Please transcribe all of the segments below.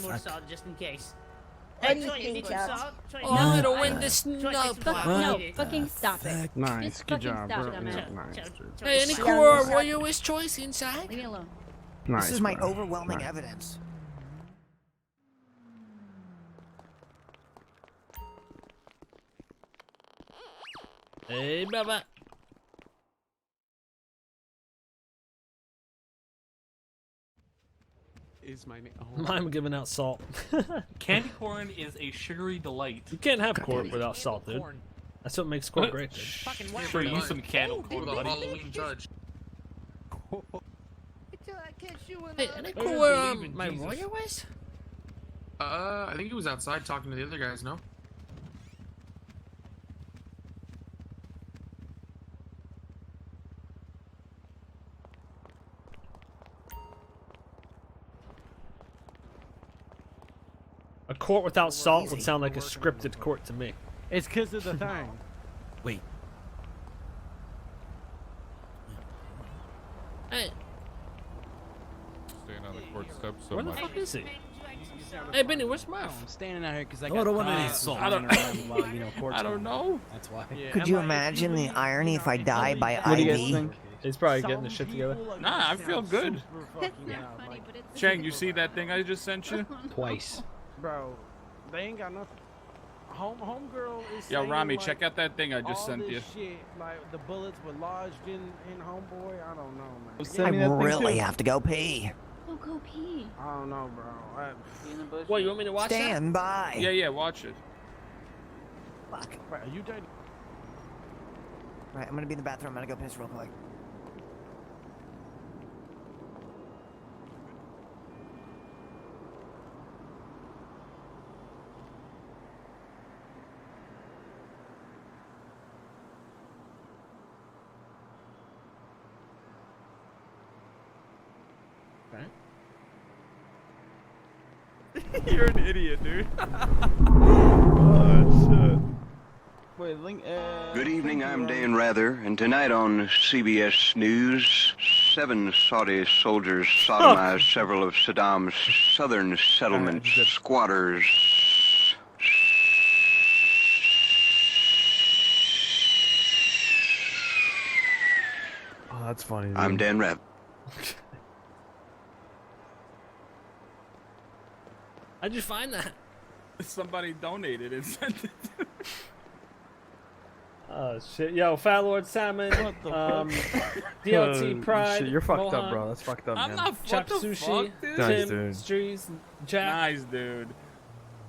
more salt just in case. Anything else? Oh, I'm gonna win this No, fucking stop it. Nice, Just good fucking job, stop bro. it, Yeah, dumbass. nice, dude. Hey, any Yeah, core yeah. royalist choice inside? Leave me alone. Nice, This is my bro. overwhelming Nice. evidence. Hey, Baba. Is my name? I'm giving out salt. Candy corn is a sugary delight. You can't have court without salt, dude. That's what makes court great, dude. Sure, use some candy corn, buddy. Halloween judge. Hey, any cool where my lawyer was? I think he was outside talking to the other guys, no? A court without salt would sound like a scripted court to me. It's because of the thing. Wait. Hey, Staying on the court steps so where the much. fuck is he? Hey, Benny, where's Murph? I'm standing out here because I Oh, I don't got want any salt. I don't- while, you know, court's I don't going. know. That's why. Yeah, Could am you I- imagine the irony if I die by What do you guys IV? think? He's probably getting the shit together. Nah, I feel good. Chang, you see that thing I just sent you? Twice. Bro, they ain't got nothing. Homegirl is Yo, saying, Rami, like, check out that thing I just all sent you. this shit, like the bullets were lodged in homeboy. I don't know, man. I really have to go pee. Oh, go pee. I don't know, bro. What, you want me to watch that? Stand by. Yeah, watch it. Fuck. Right, are you dead? Right, I'm gonna be in the bathroom. I'm gonna go piss real quick. You're an idiot, dude. Wait, Link. Good evening, I'm Dan Rather, and tonight on CBS News, 7 Saudi soldiers sodomized several of Saddam's southern settlement squatters. Oh, that's funny. Dude. I'm Dan Rather. How'd you find that? Somebody donated and sent it. Oh shit, yo, Fat Lord Salmon, DLT Pride, Shit, you're fucked Mohan, up, bro. That's fucked up, I'm man. not Chop what the Sushi, fuck, dude? Nice, Tim, dude. Streets, Jack, Nice, dude.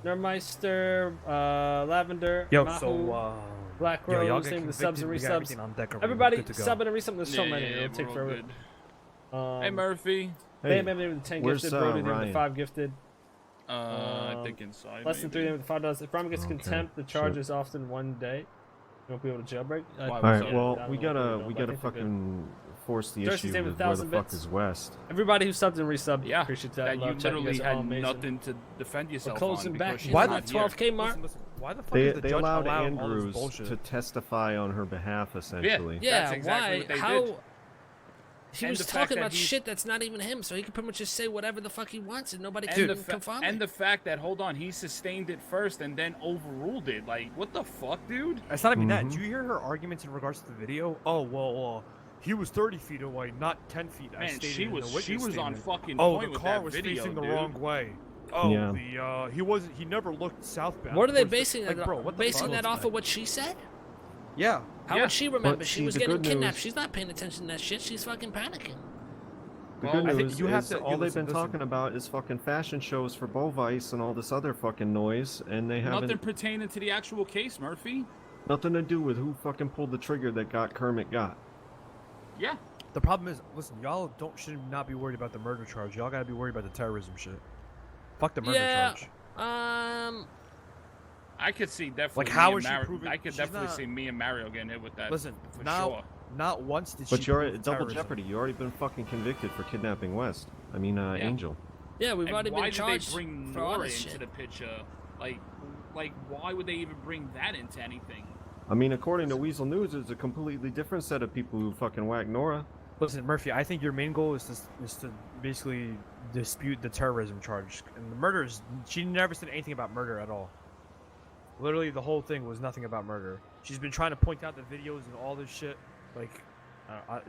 Nermeister, Lavender, Yo, Mahu, so Black yo, y'all Rose, get name the subs and convicted, we got everything resubs. on deck already. We're Everybody good to go. subbing and resub. There's so many. It'll take we're forever. good. Hey, Murphy. Bam Bam with the 10 where's, gifted, Brody with the Ryan? 5 gifted. I think inside. Less than 3 maybe. with the $5. If Ryan gets contempt, the charge is often 1 day. You won't be able to jailbreak. Why All was right, that? well, I we don't know gotta if they're good. fucking force the Darcy's issue name with with where the 1,000 fuck bits. is West. Everybody who subbed and resubbed, Yeah, appreciate that. that you Love, chat. You literally guys are all had amazing. nothing to defend We're yourself closing on back because in she's Why the not the here. 12K mark. Listen, why the fuck They is the judge allowed allowing all this Andrews bullshit? to testify on her behalf, essentially. Yeah, That's exactly why? what they How? did. He And was the fact talking that about he's- shit that's not even him, so he can pretty much just say whatever the fuck he wants, and nobody And can the, confirm and it. the fact that, hold on, he sustained it first and then overruled it. Like, what the fuck, dude? It's not even that. Mhm. Do you hear her arguments in regards to the video? Oh well, he was 30 feet away, not 10 feet. I Man, stated she in the was witness on statement. fucking Oh, point the with car that was video, facing the dude. wrong way. Oh, Yeah. he never looked southbound. What are they towards the- basing like, that? bro, what the Basing fuck? that off of what she said? Yeah. How Yeah. would she remember? But She see, was the getting good kidnapped. news- She's not paying attention to that shit. She's fucking panicking. The Well, good I think news you have is to- all you they've listen, been talking about is fucking fashion shows for Bovice and all this other fucking noise, and they haven't Nothing pertaining to the actual case, Murphy. nothing to do with who fucking pulled the trigger that got Kermit got. Yeah. The problem is, listen, y'all should not be worried about the murder charge. Y'all gotta be worried about the terrorism shit. Fuck the murder Yeah. charge. I could see definitely. Like, how me is and she Mario, proving- I could she's definitely not- see me and Mario getting hit with that. Listen, for now, sure. not once did But she you're prove double terrorism. jeopardy. You already been fucking convicted for kidnapping West. I mean, Angel. Yeah, we've And already why been did charged they bring for all Nora this into shit. the picture? Like, why would they even bring that into anything? I mean, according to Weasel News, it's a completely different set of people who fucking whacked Nora. Listen, Murphy, I think your main goal is to basically dispute the terrorism charge. And the murders, she never said anything about murder at all. Literally, the whole thing was nothing about murder. She's been trying to point out the videos and all this shit. Like,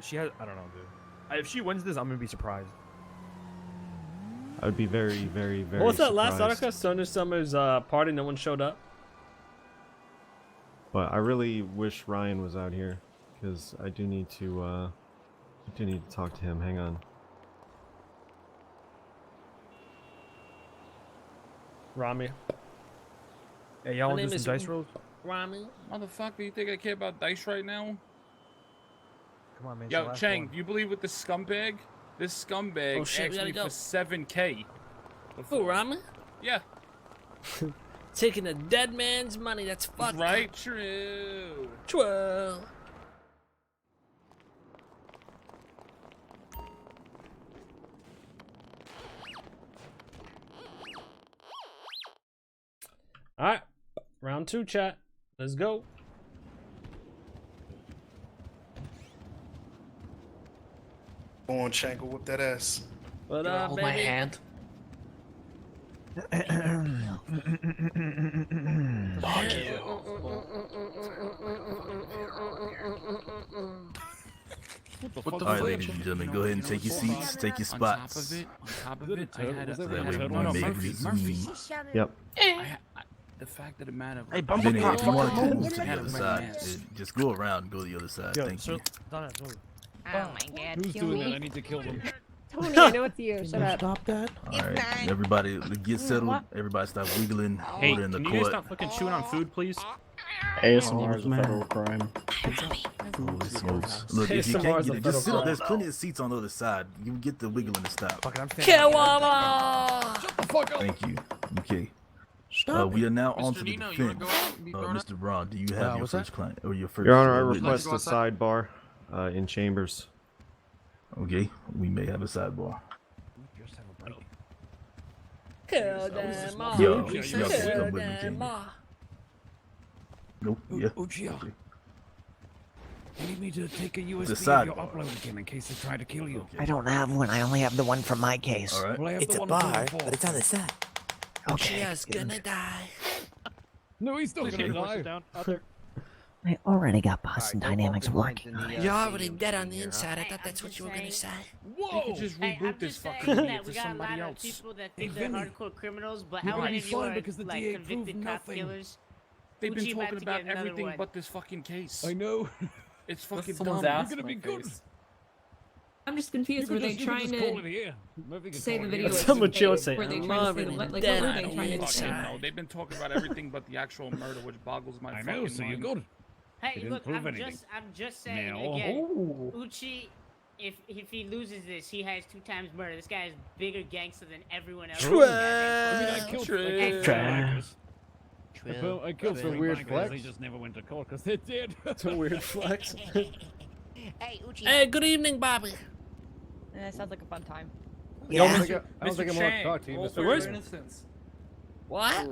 she has, I don't know, dude. If she wins this, I'm gonna be surprised. I would be very, very, very What was that surprised. last article? Sunday Summer's party, no one showed up. But I really wish Ryan was out here, because I do need to talk to him. Hang on. Rami. Hey, y'all My want to name do is some dice rolls? Rami. Motherfucker, you think I care about dice right now? Come on, man. it's the Yo, last Chang, one. do you believe with this scumbag? This scumbag Oh, shit, we asked me gotta for go. 7K. Who, Rami? Yeah, Taking a dead man's money, that's fucked right, true. Twirl. Alright, round 2, chat. Let's go. Go on, Chang, go whip that ass. What up, Hold baby? my hand. Fuck you. What the All right, fuck? ladies and gentlemen, go ahead and take your seats, take your spots. On top of it, I had a, So I that had way a, we no, no, make Murphy, this Murphy. zoom. Yep. The fact of the matter. Hey, Vinny, if you want to Bumble move to the Get other my side, ass. just go around and go to the other side. Yo, Thank sir, you. Donna, move. Oh my god. Who's kill doing me. that? I need to kill them. Tony, I know it's you. Shut up. Stop that. All right, everybody get settled. Everybody stop wiggling. Hey, Order in the can you guys court. stop fucking chewing on food, please? ASMR is a federal crime. Holy smokes. Look, if you ASMR can't is a get it, just sit federal up. There's plenty of seats on the other side. You can get the wiggling to stop. Fuck it, I'm standing. Kiwama! Thank you. Okay. We are now on to the Nino, you wanna defense. go out and be thrown out? Mr. Braun, do you have your what's that? first client or your first? Your Honor, I witness? request a sidebar in chambers. Okay, we may have a sidebar. Kill them all. Yo, Kill y'all can come with me, them can you? all. Nope. Yeah. Uchiha. Okay. You need me to take a USB The of your sidebar. upload again in case they try to kill you. Okay. I don't have one. I only have the one from my case. All right. Well, I have It's the a one from bar, before. but it's on the side. Okay. Uchiha's gonna die. No, he's still Okay. gonna die. I already got Boston Dynamics working. You're already dead on the inside. I thought that's what you were gonna say. They could just Hey, reboot I'm this just saying fucking thing that to we got a somebody lot of else. people that Hey, think they're Vinny, hardcore criminals, but you're how gonna many be of you fine are because the like DA convicted proved cop nothing. killers? They've been Uchi about talking to about get another everything one. but this fucking case. I know. It's fucking someone's dumb. ass. You're gonna be good. I'm just confused. Were they trying call it to here. Murphy could say call the it video here. was That's what you would fake? say. Were they I'm trying to say already like what dead were on they the trying to Fucking say? no. They've been talking about everything but the actual murder, which boggles my I fucking know, so you're mind. good. Hey, didn't look, prove anything. I'm just saying No. again. Uchi, if he loses this, he has 2 times murder. This guy is bigger gangster than everyone else. True. I mean, I killed True. I killed some weird flex. They just never went to court because they did. It's a weird flex. Hey, Uchi. Hey, good evening, Bobby. That sounds like a fun time. I don't Yeah. think I don't think I'm allowed to talk to you, Mr. Where's- Where's... What?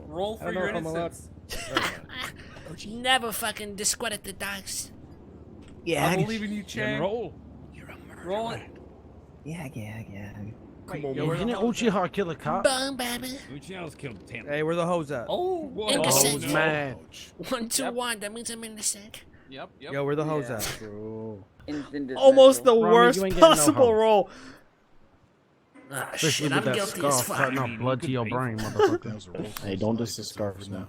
Roll for your innocence. Never fucking discredit the dice. Yeah. I believe in you, Chang. Roll. Roll it. Yeah. Come on, Yo, isn't it Uchiha kill a cop? Boom, baby. Uchiha's killed 10. Hey, where the hoes at? Oh, Innocent. Oh, man. 1, 2, 1. That means I'm innocent. Yep. Yo, where the hoes at? Almost the Rami, worst you ain't getting no possible hoes. roll. Ah, Especially shit, with I'm that guilty as scarf fuck. cutting up blood to your brain, motherfucker. Hey, don't diss the scarf now.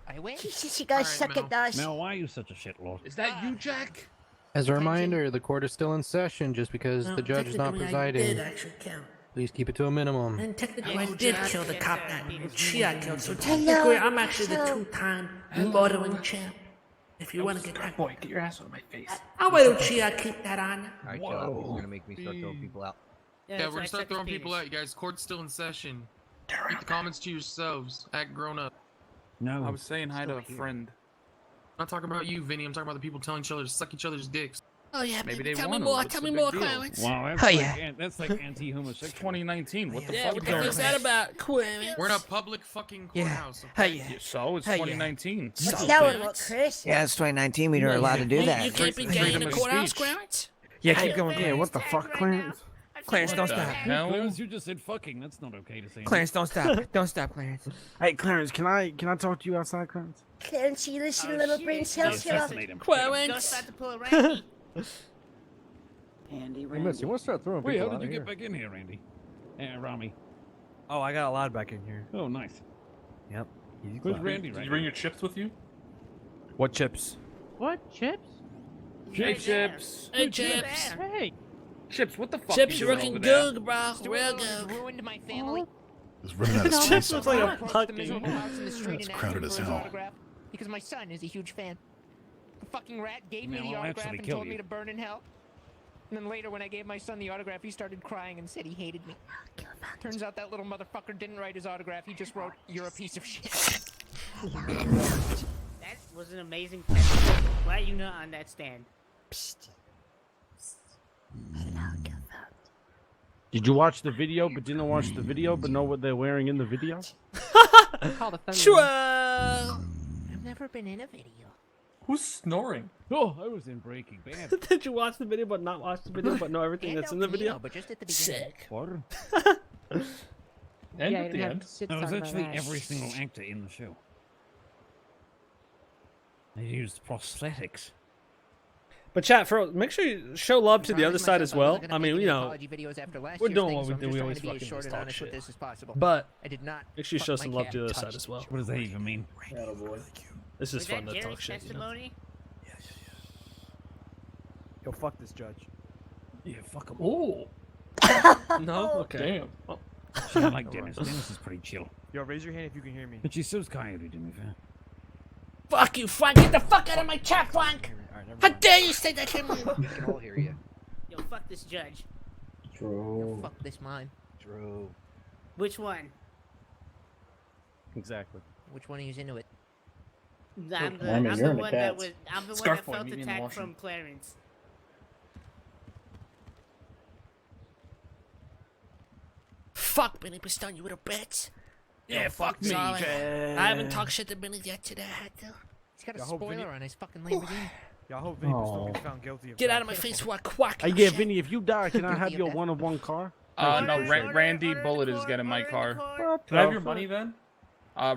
I win. She goes suck it, does. Mel, why are you such a shitlord? Is that you, Jack? As a reminder, the court is still in session just because No, the judge is not technically I did presiding. actually kill. Please keep it to a minimum. And technically I did kill the cop that Uchiha killed. So technically I'm actually the 2-time murdering champ. If you want to get that. Boy, get your ass out of my face. I'll let Uchiha keep that on. Alright, chill out. You're gonna make me start throwing people out. Yeah, we're gonna start throwing people out, you guys. Court's still in session. Keep the comments to yourselves. Act grown up. No. I was saying hi to a friend. I'm not talking about you, Vinny. I'm talking about the people telling each other to suck each other's dicks. Oh yeah, Maybe baby. they Tell me want more. What's Tell the me big more, deal? Clarence. Wow, that's Oh, like, yeah. that's like anti-homosexual. 2019. What the Yeah, fuck? what the fuck is that about, Clarence? We're in a public fucking Yeah. courthouse. Hey, Okay? yeah. So it's Hey, yeah. 2019. What's that one about, Chris? Yeah, it's 2019. We are allowed to do that. You can't be gay in freedom the of courthouse, speech. Clarence? Yeah, keep going. Yeah, what the fuck, Clarence? Clarence, don't What the stop. hell? Clarence, you just said fucking. That's not okay to say. Clarence, don't stop. Don't stop, Clarence. Hey, Clarence, can I talk to you outside, Clarence? Clarence, you listen to little brain Yeah, cells here. assassinate him. Go Clarence. start to pull a Randy. Andy, Hey, miss, you want to start throwing Wait, people how out did of you here? get back in here, Randy? Rami. Oh, I got a lot back in here. Oh, nice. Yep. Easy Where's clap. Randy Did right you bring now? your chips with you? What chips? What? Chips? Hey, chips. Hey, Chips. Hey! Chips, what the fuck? Chips, you you're doing looking over there? good, bro. Real good. ruined my family. Just running out of space. Chips looks like a Approached the fucking. miserable house in the street It's and crowded asked as him for his hell. autograph because my son is a huge fan. The fucking rat gave me Man, the I'll autograph actually and kill told me you. to burn in hell. And then later, when I gave my son the autograph, he started crying and said he hated me. Turns out that little motherfucker didn't write his autograph. He just wrote, "You're a piece of shit." That was an amazing test. Why are you not on that stand? Did you watch the video but didn't watch the video but know what they're wearing in the video? Called a thunder. Sure. I've never been in a video. Who's snoring? Oh, I was in Breaking Bad. Did you watch the video but not watch the video but know everything And that's in out the the video? meal, but just at the beginning. Sick. What? And at the end. That was actually every single actor in the show. They used prosthetics. But chat, make sure you show love to the other side as well. I mean, you know, we're doing what we do. We always fucking just talk shit. But I did not make sure you fuck show my some love cat. to the other side as well. What does that even mean? This is Was fun that to talk Jared's shit. You know? testimony? Yo, fuck this judge. Yeah, fuck him. Oh, No? Okay. damn. Oh. She don't like Dennis. Dennis is pretty chill. Yo, raise your hand if you can hear me. But she's so coyote to me, man. Fuck you, Frank. Get the fuck out of my chat, Frank. Alright, never How mind. dare you say that to me? We can all hear you. Yo, fuck this judge. Yo, fuck this mine. Drew. Which one? Exactly. Which one of you's into it? I'm the, I mean, I'm you're the into one cats. that was. I'm the one Scarf that boy, felt meet me in the attacked washroom. from Clarence. Fuck Billy Pistone, you little bitch. Yeah, fuck me. Sorry. I haven't talked shit to Billy yet today. I had to. He's got a I hope spoiler Vinny- on his fucking Lamborghini. Y'all hope Vinny Pistone gets found guilty of Get that. out of my face before I quack Hey, your yeah, shit. Vinny, if you die, can I have Guilty of your that? one-of-one car? No, Order, Randy order in the Bullet is court, getting my order in the car. court. Can I have your money then?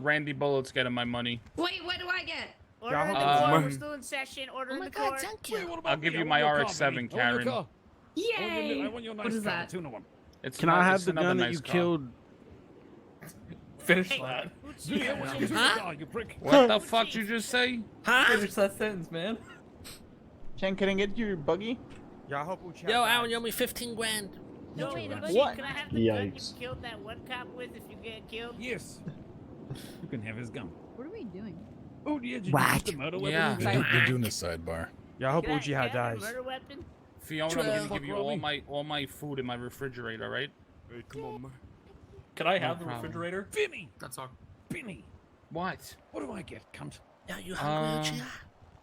Randy Bullet's getting my money. Wait, what do I get? Order in the hope- court. We're still in session. Order Oh in my the god, court. thank you. I'll give you my RX-7, Karen. Yay! I want your nice What is car, that? the tuna one. It's Can not- I have it's the another gun that nice you car. killed? Finish Hey, that. Yeah, I want your Huh? car, you prick. What the fuck you just say? Huh? that sentence, man. Chang, can I get your buggy? Y'all hope Uchiha Yo, dies. Alan, you owe me 15 grand. No, wait, What? Buddy, can I have the gun you Yikes. killed that one cop with if you get killed? Yes. You can have his gun. What are we doing? Oh, yeah, did you What? use the murder weapon? Yeah. They're doing a sidebar. Y'all hope Can I Uchiha have a dies. murder weapon? Fiona, True. I'm gonna Fuck give you Robbie. all my food in my refrigerator, right? Hey, come on, man. Can I have the refrigerator? Vinny! That's all. Vinny! What? What do I get, cunt? Yo, you hungry, Uchiha?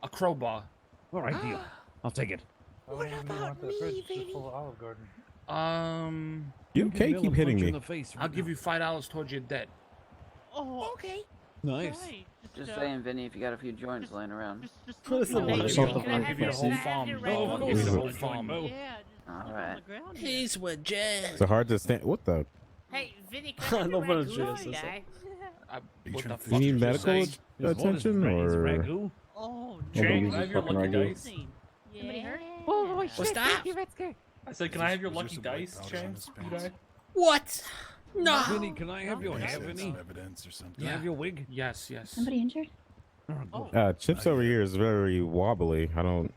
A crowbar. All right, deal. I'll take it. What about me, Vinny? You okay? Bill, Keep a hitting punch me. in the face I'll right give now. you $5 towards your debt. Oh, okay. Nice. Just saying, Vinny, if you got a few joints laying around. Listen, Hey, there's Vinny, something can I like have that. your- Give can you I the have whole your farm. red Oh, one? of Give you the course. whole farm. Alright. He's with Jazz. It's hard to stand. What the? Hey, Vinny, can I have No your fun, ragu, Jess, you that's guy? What the You fuck need did you medical say? Is what is attention ragu? or? Ragu? Oh, Chang, can I have your lucky dice? Somebody hurt? Oh, What's that? I said, can I have your lucky dice, Chang? What? No. Vinny, can I have your hair, Vinny? Evidence or something. Can I have your wig? Yes, yes. Somebody injured? Oh, good. Chips over here is very wobbly. I don't.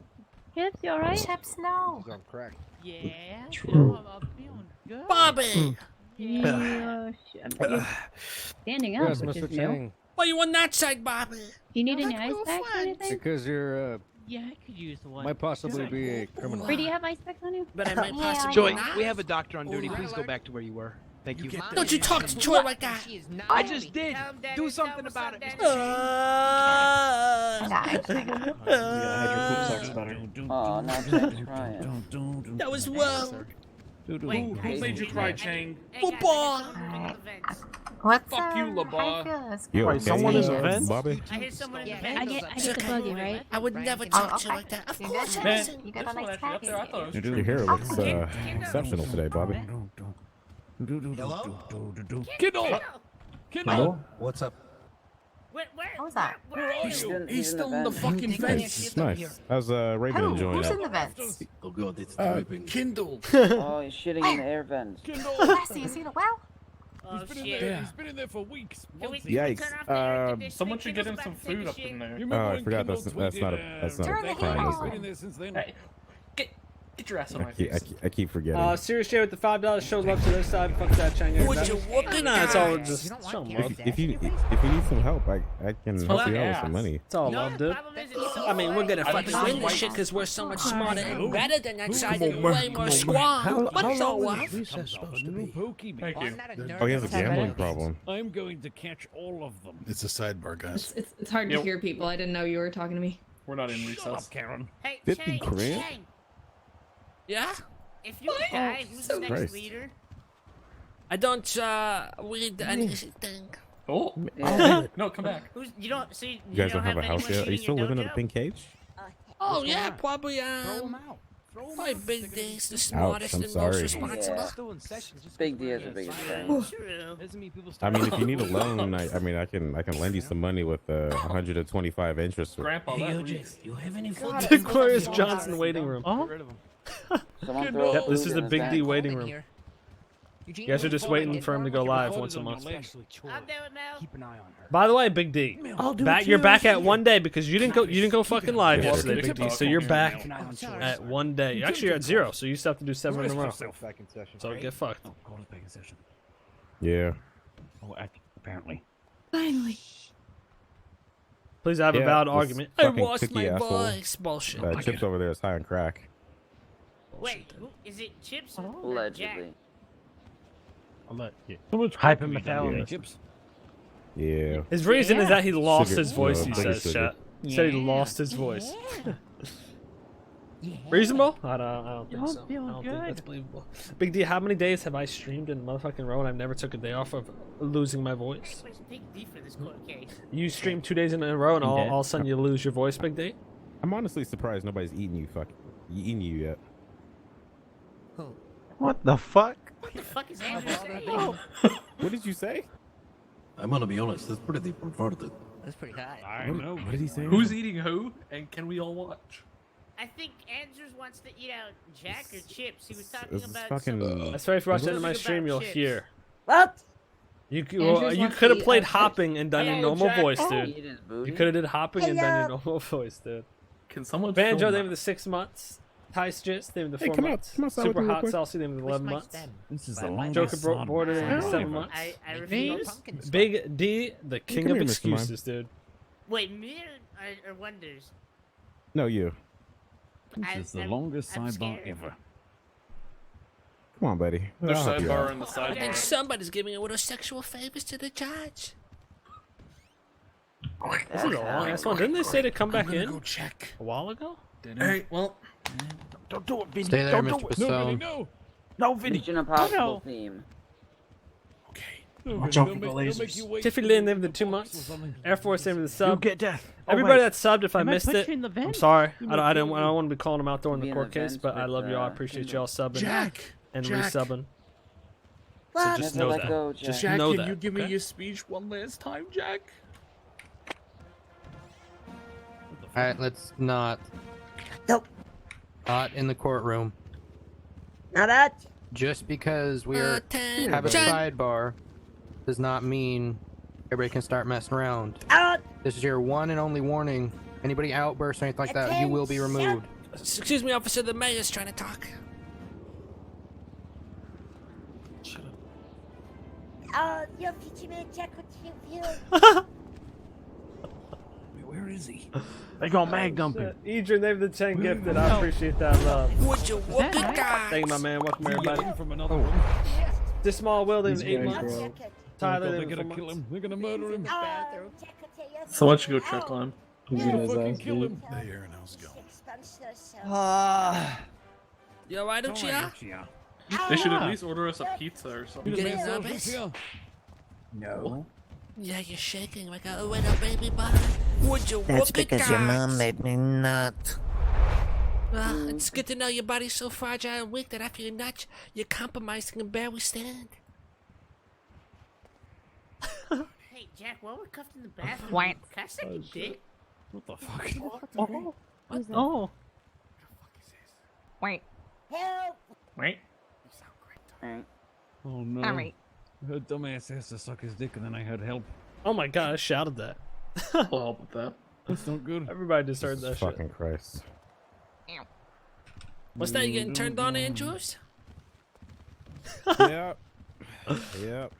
Chips, you alright? Chips, no. He's on crack. Yeah. True. I'm feeling good. Bobby! Yeah, you're standing up, Yes, which Mr. is new. Chang. Why you on that side, Bobby? Do you need any Let's ice go packs or find- anything? Because you're, Yeah, I could use one. might possibly be a criminal. Bree, do you have ice packs on you? But I might Yeah, possibly Joy, not. we have a doctor on duty. Please go back to where you were. Thank you. Get Don't you talk to Joy like that. She is not I happy. just did. Do something about it. Yeah, I had your poop socks about it. Oh, now Chang's crying. That was wrong. Who made you cry, Chang? Football. What's Fuck you, LeBar. Yo, Wait, someone in the vent, vents? Bobby. I hear someone in the I vent. get the buggy, right? I would never talk to you like that. Of course I Man, listen. You got a nice package. Your hair looks exceptional today, Bobby. Kindle! Kindle! What's up? Where? How's that? Where are you? He's still in the fucking vents. It's nice. How's Raven enjoying Who's in it? the vents? Oh god, it's Kindle! Oh, he's shitting in the air vents. Lassie, you seen it well? Oh shit. He's been in there for weeks. Can we Yikes. turn off the air conditioning? Someone should get Kindle's him about some to take food a up shit. in there. Oh, I forgot that's not Turn a the crime, heat is on. it? Hey, get your ass on my I face. keep forgetting. Serious J with the $5 shows love to this side. Fuck that, Chang. Would you whoop it? Nah, it's all just show 'em love. If you need some help, I can help you out with some money. It's all No, love, the dude. problem is it's so I mean, we're gonna far. fucking win this shit because we're so much smarter and better than that side and way more squad. But so what? Thank you. Oh, he has a gambling problem. I'm going to catch all of them. It's a sidebar, guys. It's hard to hear people. I didn't know you were talking to me. We're not in Shut up, recess. Karen. Hey, 50 Chang, grand? Chang, Yeah? if you die, who's the next Christ. leader? I don't read anything. Oh, no, come back. Who's you don't see? You guys don't have a anyone house yet? Are you shooting still your living in a dojo? pink cage? Oh yeah, probably probably Big D's the smartest I'm and sorry. most responsible. Big D has a big fan. True. I mean, if you need a loan, I can lend you some money with 125 interest. Grandpa, that reads. You have any food? Aquarius Johnson waiting room. Someone throw Yep, this food is in the his Big bag. D waiting room. You guys are just waiting for him to go live once a month. I'll do it, Mel. Keep an eye on her. By the way, Big D, you're back at 1 day because you didn't go fucking live yesterday, Big D. So you're back at 1 day. Actually, you're at 0, so you still have to do 7 in a row. Back in session. So get fucked. Oh, call it back in session. Yeah. Oh, apparently. Finally. Please have a Yeah, valid this argument. I fucking lost cookie my asshole. voice. Bullshit. Chips over there is high on crack. Wait, who is it? Chips or Jack? Allegedly. I'll let you. So much Hypermethylene. Chips. Yeah. His reason is that he lost Sugar- his voice, no, he big says, sugar. chat. He said he lost his voice. Reasonable? I don't think so. I don't think that's believable. Big D, how many days have I streamed in a motherfucking row and I've never took a day off of losing my voice? Where's Big D for this court case? You stream 2 days in a row and all of a sudden you lose your voice, Big D? I'm honestly surprised nobody's eaten you yet. What the fuck? What the fuck is Andrew saying? What did you say? I'm gonna be honest, that's pretty perverted. That's pretty high. I know. What did he say? Who's eating who? And can we all watch? I think Andrews wants to eat out Jack or Chips. He was talking This is about fucking. some... That's right, if you watch the end of my Something stream, about you'll chips. hear. What? You Andrews wants could to have eat played out hopping and done your normal voice, dude. Eat his booty. You could have did hopping and done your normal voice, dude. Can someone Banjo, film they that? were the 6 months. Tice Jits, they were the Hey, 4 come out- months. come outside with Super me real Hot quick. Saucy, they were the 11 months. This is the longest Joker sod Border, they were the I've 7 ever- months. I refuse. Big D, the king come of here, Mr. Mime. excuses, dude. Wait, me or Wonders? No, you. This is the longest I'm sidebar scared. ever. Come on, buddy. There's I'll help you sidebar out. in the And sidebar. somebody's giving a little sexual favors to the judge. This is a long ass one. Didn't they say to come back in Go check. a while ago? Alright, well, Don't do it, Vinny. Stay there, Don't Mr. do it. No, Vinny, Basone. no. No, Vinny. Mission Impossible no. theme. Watch out for the lasers. Tiffy Lynn, they were the 2 months. Air Force, they were the You'll sub. get death. Oh, Everybody wait. that subbed, if I Am I missed it, pushing the I'm vent? sorry. You I might don't be- want to be calling them out during Be the in court the case, vent but I with, love y'all. I appreciate y'all subbing Jack. and Jack. resubbing. So What? just Never know let that. go, Just Jack. Jack, know can that. you give me okay? your speech one last time, Jack? Alright, let's not. Nope. Not in the courtroom. Not that. Just because we're have a sidebar does not mean everybody can start messing around. Out. This is your one and only warning. Anybody outbursts or anything like that, you will be removed. Excuse me, officer, the mayor's trying to talk. You're teaching me Jack what you Where is he? They gonna mag dump him. Adrian, they have the 10 gifted. I appreciate that love. Would you whoop it, guys? Thank you, my man. Welcome, everybody. From another one. This small will, they was 8 very months. Oh, Tyler, God, they they're was 4 gonna kill months. him. They're gonna murder him. So why don't you go check on him? They're gonna fucking kill him. Hey, Aaron, how's it going? You alright, Uchiha? They should at least order us a pizza or something. You getting nervous? No. Yeah, you're shaking like a little baby boy. Would you That's whoop it, because your guys? mom made me nut. Well, it's good to know your body's so fragile and weak that after your nut, you're compromised and can barely stand. Hey, Jack, while we're cuffed in the bathroom, What? can I suck your dick? What the fuck? Oh. Wait. Help! Wait. Oh no. Alright. Her dumbass has to suck his dick, and then I had help. Oh my god, I shouted that. I'll help with that. That's not good. Everybody just heard that shit. Fucking Christ. What's that, you getting turned on, Andrews? Yep. Yep.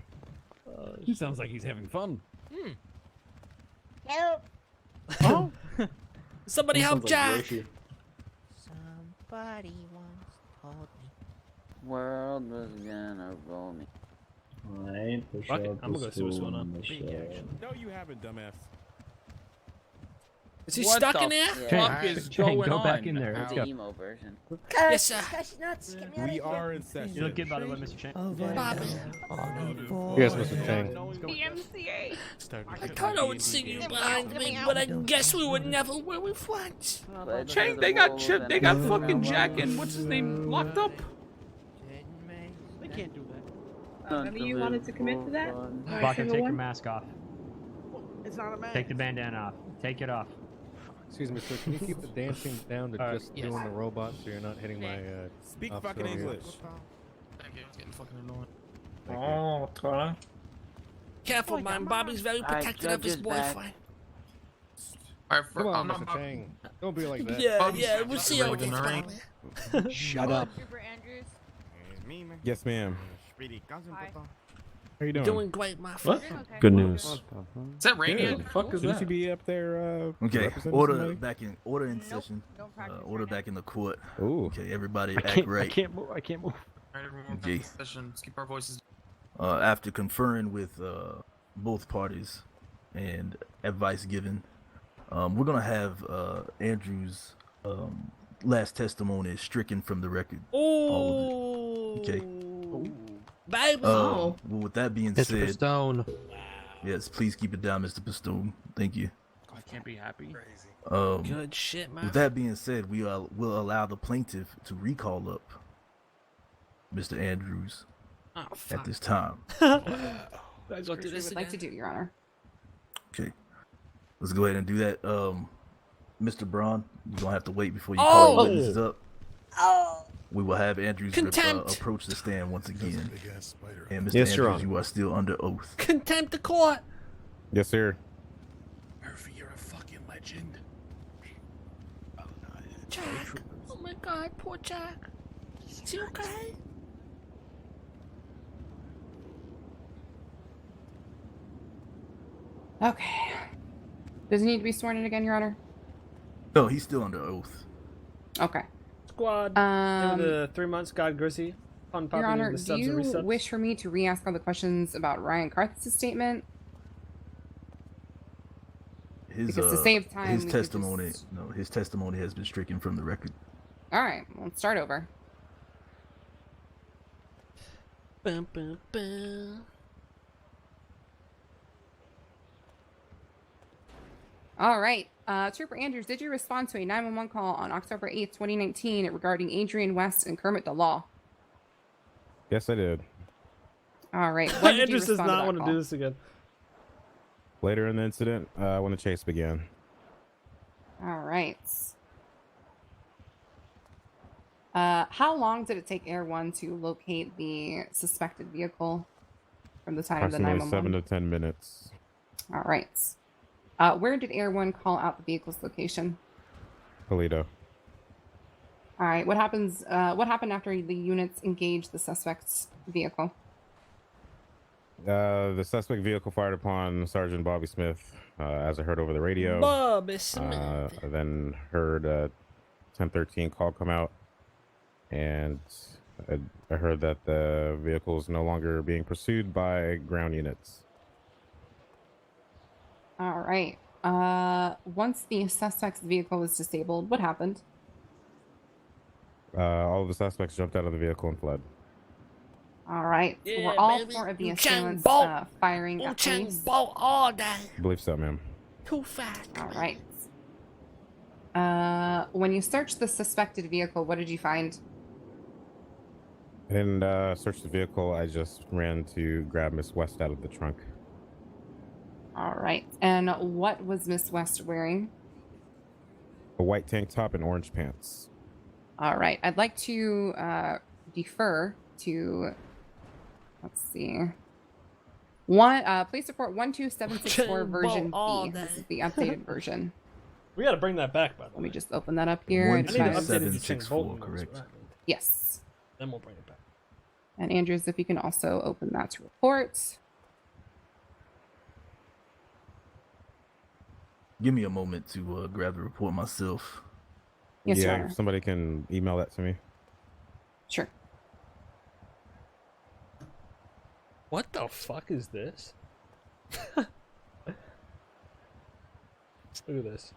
He sounds like he's having fun. Help! Oh. Somebody help Jack! Somebody once told me. World was gonna roll me. Fuck it, I'm gonna go see what's going on. No, you haven't, dumbass. Is he What stuck the in there? fuck is going on? back in there. Let's go. Emo version. Yes, sir. Discussion notes, get me out We of here. are in session. You don't get by the way, Mr. Chang. Bobby. Yes, Mr. Chang. DMCA. I thought I would see you behind me, but I guess we were never where we once. Chang, they got fucking Jack and what's his name locked up. They can't do that. Remember you wanted to commit to that? Baka, take your mask off. It's not a man. Take the bandana off. Take it off. Excuse me, sir. Can you keep the dancing down to just yes. doing the robot so you're not hitting my Speak officer fucking over here? English. Thank you, it's getting fucking annoying. Oh, what's going on? Careful, man. Bobby's very protective of his boyfriend. Alright, Come on, I'm not Mr. Chang. Don't be like that. Yeah, Bobby's yeah. We'll see how it really gets, annoying. Bobby. Shut up. Trooper Andrews. Yes, ma'am. Hi. How you doing? Doing great, my What? friend. Okay. Good news. Is that radio? What the fuck is Shouldn't that? you be up there? Okay, representing order somebody? back in session. Don't practice Order right now. back in the court. Ooh. Okay, everybody I act can't, right. I can't move. I can't move. Alright, everyone, Okay. back to session. Let's keep our voices. After conferring with both parties and advice given, we're gonna have Andrew's last testimony stricken from the record. Oh. Okay. Baby. Well, with that being Mr. said, Stone. yes, please keep it down, Mr. Pistone. Thank you. I can't be happy. Good shit, man. With that being said, we will allow the plaintiff to recall up Mr. Andrews Oh, at fuck. this time. Go do this Would like to again. do, Your Honor. Okay, let's go ahead and do that. Mr. Braun, you're gonna have to wait before you Oh! call the witnesses up. Oh! We will have Andrews Contempt. approach the stand once again. And Mr. Yes, Your Andrews, Honor. you are still under oath. Contempt the court. Yes, sir. Murphy, you're a fucking legend. Jack. Oh my God, poor Jack. Is he okay? Okay. Does he need to be sworn in again, Your Honor? No, he's still under oath. Okay. Squad. Give it the 3 months, God Grissie. Fun Your popping Honor, in the do subs and you resubs. wish for me to re-ask all the questions about Ryan Karthus' statement? His Because to save time, his we could testimony, just- no, his testimony has been stricken from the record. All right, well, let's start over. Bum, bum, bum. All right. Trooper Andrews, did you respond to a 911 call on October 8th, 2019 regarding Adrian West and Kermit the Law? Yes, I did. All right. When did you Andrews does respond to not that want to call? do this again. Later in the incident, when the chase began. All right. How long did it take Air One to locate the suspected vehicle from the time of the Approximately 7 911? to 10 minutes. All right. Where did Air One call out the vehicle's location? Toledo. All right. What happens? What happened after the units engaged the suspect's vehicle? The suspect vehicle fired upon Sergeant Bobby Smith, as I heard over the radio. Bobby Smith. I then heard a 1013 call come out, and I heard that the vehicle is no longer being pursued by ground units. All right. Once the suspect's vehicle was disabled, what happened? All of the suspects jumped out of the vehicle and fled. All right. So Yeah, we're all baby. four of the You Chang assailants Bolt. firing You at Chang police. Bolt all day. I believe so, ma'am. Too fast. All right. When you searched the suspected vehicle, what did you find? I didn't search the vehicle. I just ran to grab Miss West out of the trunk. All right. And what was Miss West wearing? A white tank top and orange pants. All right. I'd like to defer to, let's see. Police report 12764 version B. This is the updated version. We got to bring that back, by the way. Let me just open that up here. I just- 12764, correct? Yes. Then we'll bring it back. And Andrews, if you can also open that to report. Give me a moment to grab the report myself. Yes, Your yeah, Honor. if somebody can email that to me. Sure. What the fuck is this? Look at this.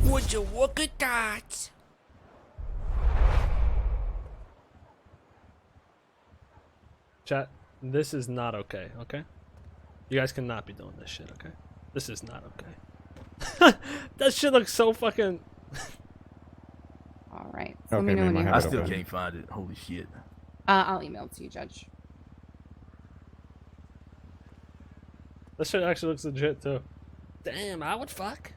Would you look at that? Chat, this is not okay, okay? You guys cannot be doing this shit, okay? This is not okay. That shit looks so fucking... All right. So let me know when you have I it still open. can't find it. Holy shit. I'll email it to you, Judge. This shit actually looks legit, too. Damn, I would fuck.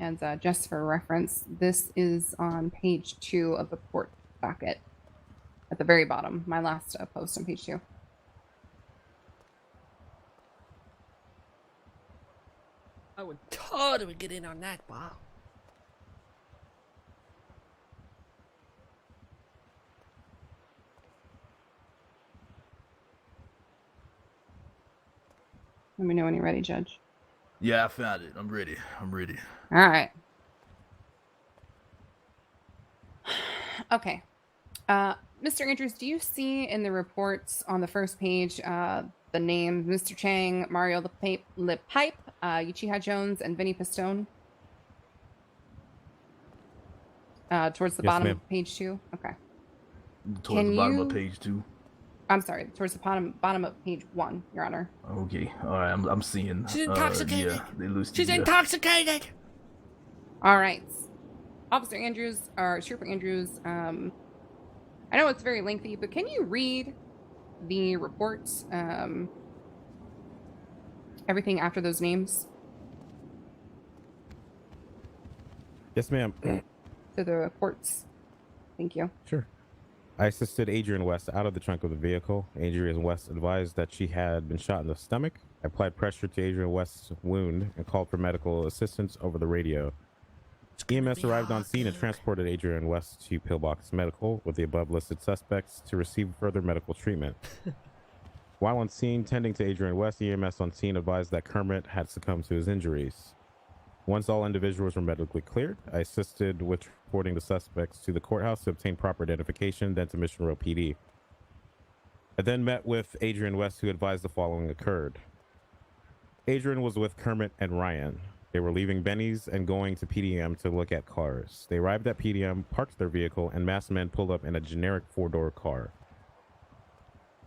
And just for reference, this is on page 2 of the court docket. At the very bottom, my last post on page 2. I would totally get in on that, Bob. Let me know when you're ready, Judge. Yeah, I found it. I'm ready. I'm ready. All right. Okay. Mr. Andrews, do you see in the reports on the first page the names Mr. Chang, Mario Le Pipe, Uchiha Jones, and Vinny Pistone? Towards the Yes, bottom ma'am. of page 2? Okay. Towards the bottom of page 2. I'm sorry, towards the bottom of page 1, Your Honor. Okay. All right. I'm seeing. She's intoxicated. Yeah, they lose. She's intoxicated. All right. Officer Andrews, or Trooper Andrews, I know it's very lengthy, but can you read the report, everything after those names? Yes, ma'am. To the reports. Thank you. Sure. I assisted Adrian West out of the trunk of the vehicle. Adrian West advised that she had been shot in the stomach. I applied pressure to Adrian West's wound and called for medical assistance over the radio. EMS arrived on scene and transported Adrian West to Pillbox Medical with the above listed suspects to receive further medical treatment. While on scene tending to Adrian West, EMS on scene advised that Kermit had succumbed to his injuries. Once all individuals were medically cleared, I assisted with transporting the suspects to the courthouse to obtain proper identification, then to Mission Row PD. I then met with Adrian West, who advised the following occurred. Adrian was with Kermit and Ryan. They were leaving Benny's and going to PDM to look at cars. They arrived at PDM, parked their vehicle, and masked men pulled up in a generic 4-door car.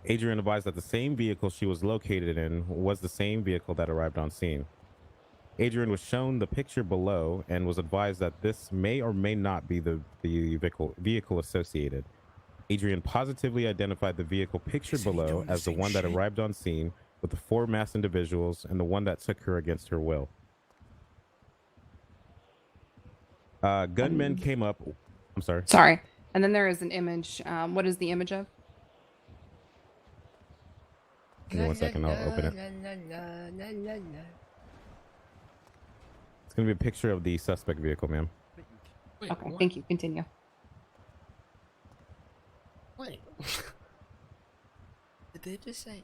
Adrian advised that the same vehicle she was located in was the same vehicle that arrived on scene. Adrian was shown the picture below and was advised that this may or may not be the vehicle associated. Adrian positively identified the vehicle pictured below as the one that arrived on scene with the 4 masked individuals and the one that took her against her will. Gunmen came up. I'm sorry. Sorry. And then there is an image. What is the image of? Give me 1 second, I'll open it. It's going to be a picture of the suspect vehicle, ma'am. Okay, thank you. Continue. Wait. Did they just say?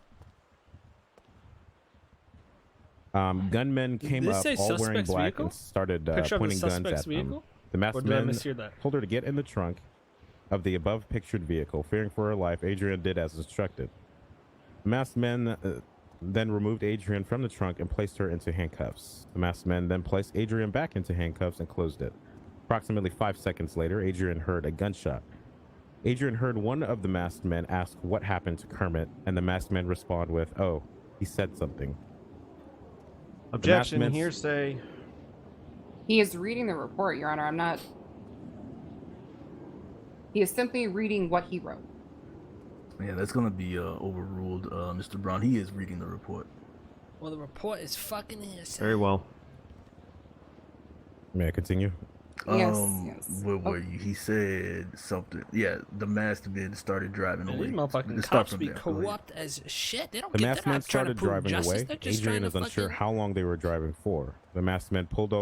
Gunmen came this up say all wearing suspect's black vehicle? and started Picture of the pointing guns suspect's at them. vehicle? The masked Or did I men mishear that? told her to get in the trunk of the above pictured vehicle. Fearing for her life, Adrian did as instructed. The masked men then removed Adrian from the trunk and placed her into handcuffs. The masked men then placed Adrian back into handcuffs and closed it. Approximately 5 seconds later, Adrian heard a gunshot. Adrian heard one of the masked men ask what happened to Kermit, and the masked men respond with, "Oh, he said something." Objection, hearsay. He is reading the report, Your Honor. I'm not. He is simply reading what he wrote. Yeah, that's gonna be overruled, Mr. Brown. He is reading the report. Well, the report is fucking hearsay. Very well. May I continue? Yes. Where were you? He said something. Yeah, the masked men started driving Man, away. these motherfucking Let's start cops from be there. Go ahead. Corrupt as shit. They don't The get masked they're men not trying to started prove driving justice. away. They're just Adrian trying is to unsure fucking... how long they were driving for. The masked men pulled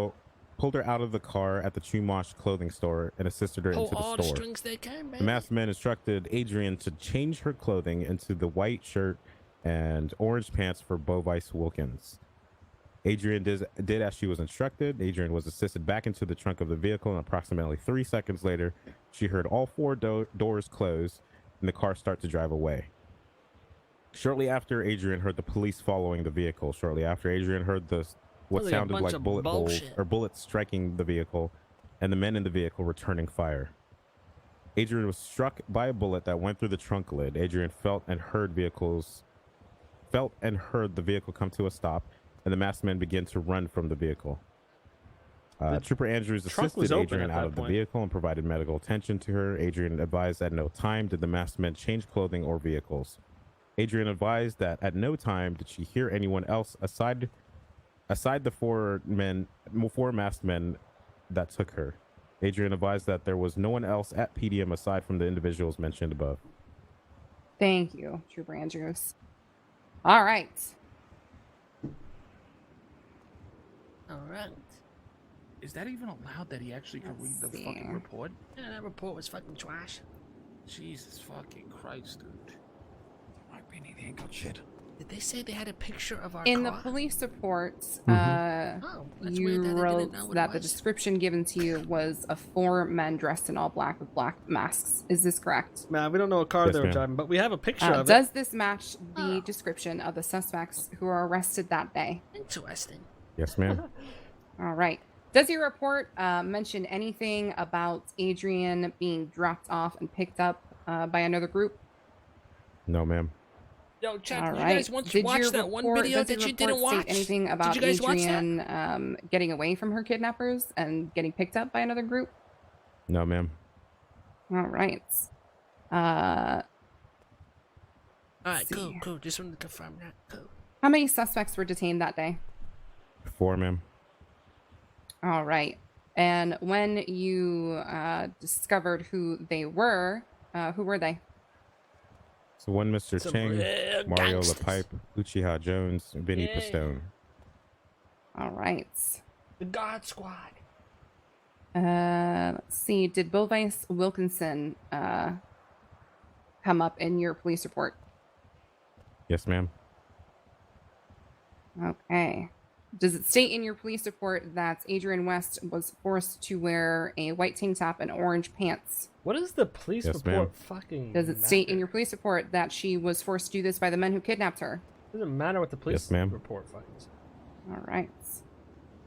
her out of the car at the Chumash clothing store and assisted her pull into the all store. the strings they can, The baby. masked men instructed Adrian to change her clothing into the white shirt and orange pants for Bovice Wilkins. Adrian did as she was instructed. Adrian was assisted back into the trunk of the vehicle, and approximately 3 seconds later, she heard all four doors close and the car start to drive away. Shortly after, Adrian heard the police following the vehicle. Shortly after, Adrian heard what Sounds like a sounded bunch like of bullet holes bullshit. or bullets striking the vehicle, and the men in the vehicle returning fire. Adrian was struck by a bullet that went through the trunk lid. Adrian felt and heard the vehicle come to a stop, and the masked men began to run from the vehicle. Trooper Andrews trunk was assisted open Adrian at out that of the point. vehicle and provided medical attention to her. Adrian advised at no time did the masked men change clothing or vehicles. Adrian advised that at no time did she hear anyone else aside the four masked men that took her. Adrian advised that there was no one else at PDM aside from the individuals mentioned above. Thank you, Trooper Andrews. All right. All right. Is that even allowed that he actually could read the fucking report? Yeah, that report was fucking trash. Jesus fucking Christ, dude. Might be needing got shit. Did they say they had a picture of our In the car? police reports, Oh, that's you weird that they wrote didn't know what that it the was. description given to you was of 4 men dressed in all black with black masks. Is this correct? Man, we don't know what car Yes, they were ma'am. driving, but we have a picture of it. Does this match the description of the suspects who were arrested that day? Interesting. Yes, ma'am. All right. Does your report mention anything about Adrian being dropped off and picked up by another group? No, ma'am. Yo, Chad, All you right. guys once Did watch your that one report- video does your that you report didn't watch? state anything about Did you guys watch that? Adrian getting away from her kidnappers and getting picked up by another group? No, ma'am. All right. All right, cool. Just wanted to confirm that. Cool. How many suspects were detained that day? 4, ma'am. All right. And when you discovered who they were, who were they? So one Mr. Some Chang, real Mario gangsters. LaPipe, Uchiha Jones, and Vinny Yeah. Pistone. All right. The God Squad. Let's see. Did Bovice Wilkinson come up in your police report? Yes, ma'am. Okay. Does it state in your police report that Adrian West was forced to wear a white tank top and orange pants? What is the police Yes, report ma'am. fucking Does it state in matter? your police report that she was forced to do this by the men who kidnapped her? Doesn't matter what the police Yes, ma'am. report fucking says. All right.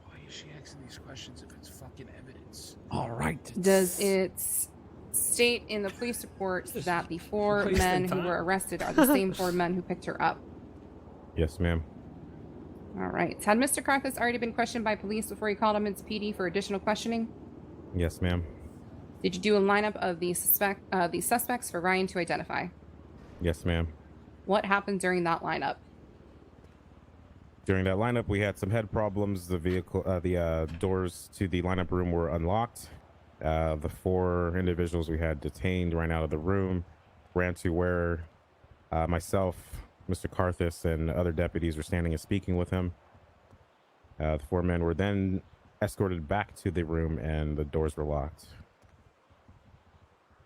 Why is she asking these questions if it's fucking evidence? All right. Does it state in the police report that the 4 wasting men who time. were arrested are the same 4 men who picked her up? Yes, ma'am. All right. Had Mr. Karthus already been questioned by police before he called him into PD for additional questioning? Yes, ma'am. Did you do a lineup of the suspects for Ryan to identify? Yes, ma'am. What happened during that lineup? During that lineup, we had some head problems. The doors to the lineup room were unlocked. The 4 individuals we had detained ran out of the room, ran to where myself, Mr. Karthus, and other deputies were standing and speaking with him. The 4 men were then escorted back to the room, and the doors were locked.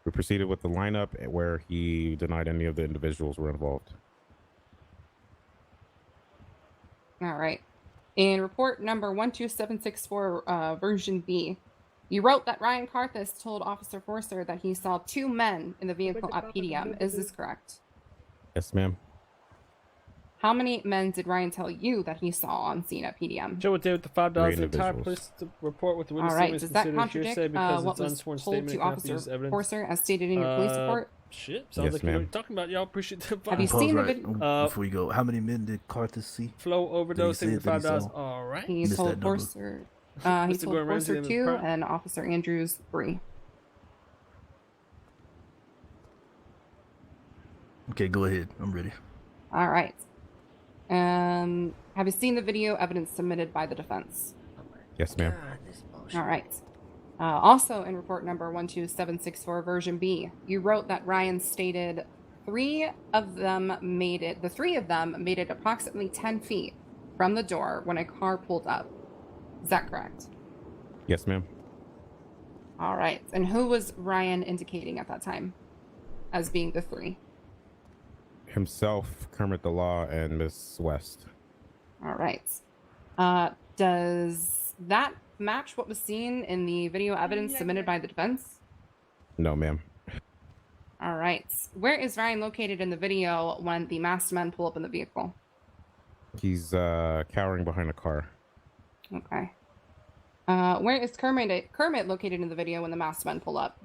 We proceeded with the lineup where he denied any of the individuals were involved. All right. In report number 12764, version B, you wrote that Ryan Karthus told Officer Forster that he saw 2 men in the vehicle at PDM. Is this correct? Yes, ma'am. How many men did Ryan tell you that he saw on scene at PDM? Joe would with the $5. Three The entire individuals. police report with the witness All right. statement is Does that considered contradict hearsay because what it's was unsworn told statement to and cannot be used Officer as evidence. Forcer as stated in your police report? Shit, sounds Yes, like you know what ma'am. you're talking about. Y'all appreciate the Have you Pause seen the right video? before you go. How many men did Karthus see? Flow overdose, Did he taking say it? Did he $5. saw? All right. He Missed told that number. Forcer. He Mr. told Gordon Ramsay Forcer in the 2 prime. and Officer Andrews 3. Okay, go ahead. I'm ready. All right. Have you seen the video evidence submitted by the defense? Yes, ma'am. All right. Also, in report number 12764, version B, you wrote that Ryan stated the three of them made it approximately 10 feet from the door when a car pulled up. Is that correct? Yes, ma'am. All right. And who was Ryan indicating at that time as being the three? Himself, Kermit the Law, and Miss West. All right. Does that match what was seen in the video evidence submitted by the defense? No, ma'am. All right. Where is Ryan located in the video when the masked men pull up in the vehicle? He's cowering behind a car. Okay. Where is Kermit located in the video when the masked men pull up?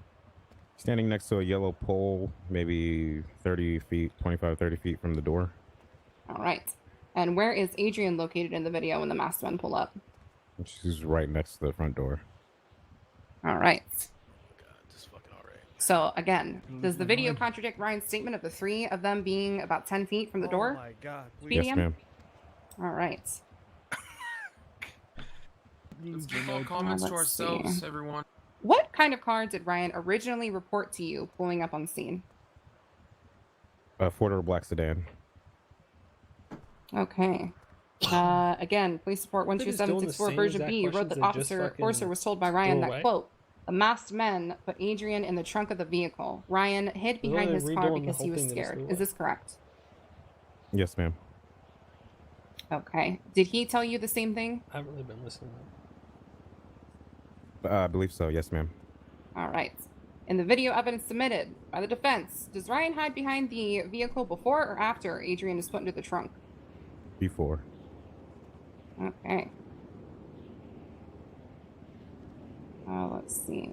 Standing next to a yellow pole, maybe 30 feet, 25, 30 feet from the door. All right. And where is Adrian located in the video when the masked men pull up? She's right next to the front door. All right. So again, does the video contradict Ryan's statement of the three of them being about 10 feet from the door? Oh my God. Yes, ma'am. All right. Let's keep all comments to Let's ourselves, see. everyone. What kind of car did Ryan originally report to you pulling up on scene? A four-door black sedan. Okay. Again, police report They're just doing the 12764 same version exact B. You wrote questions that and just Officer fucking Forcer was told by Ryan throw that, away. quote, the masked men put Adrian in the trunk of the vehicle. Ryan hid They're behind only his car redoing the because he whole was thing they just scared. threw Is this correct? Yes, ma'am. Okay. Did he tell you the same thing? I haven't really been listening. I believe so. Yes, ma'am. All right. In the video evidence submitted by the defense, does Ryan hide behind the vehicle before or after Adrian is put into the trunk? Before. Okay. Let's see.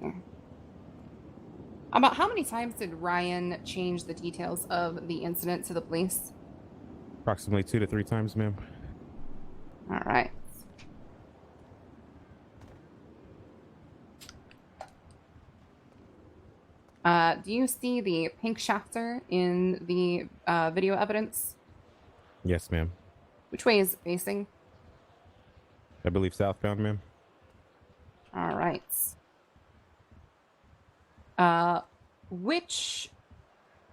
About how many times did Ryan change the details of the incident to the police? Approximately 2 to 3 times, ma'am. All right. Do you see the pink shafter in the video evidence? Yes, ma'am. Which way is it facing? I believe southbound, ma'am. All right. Which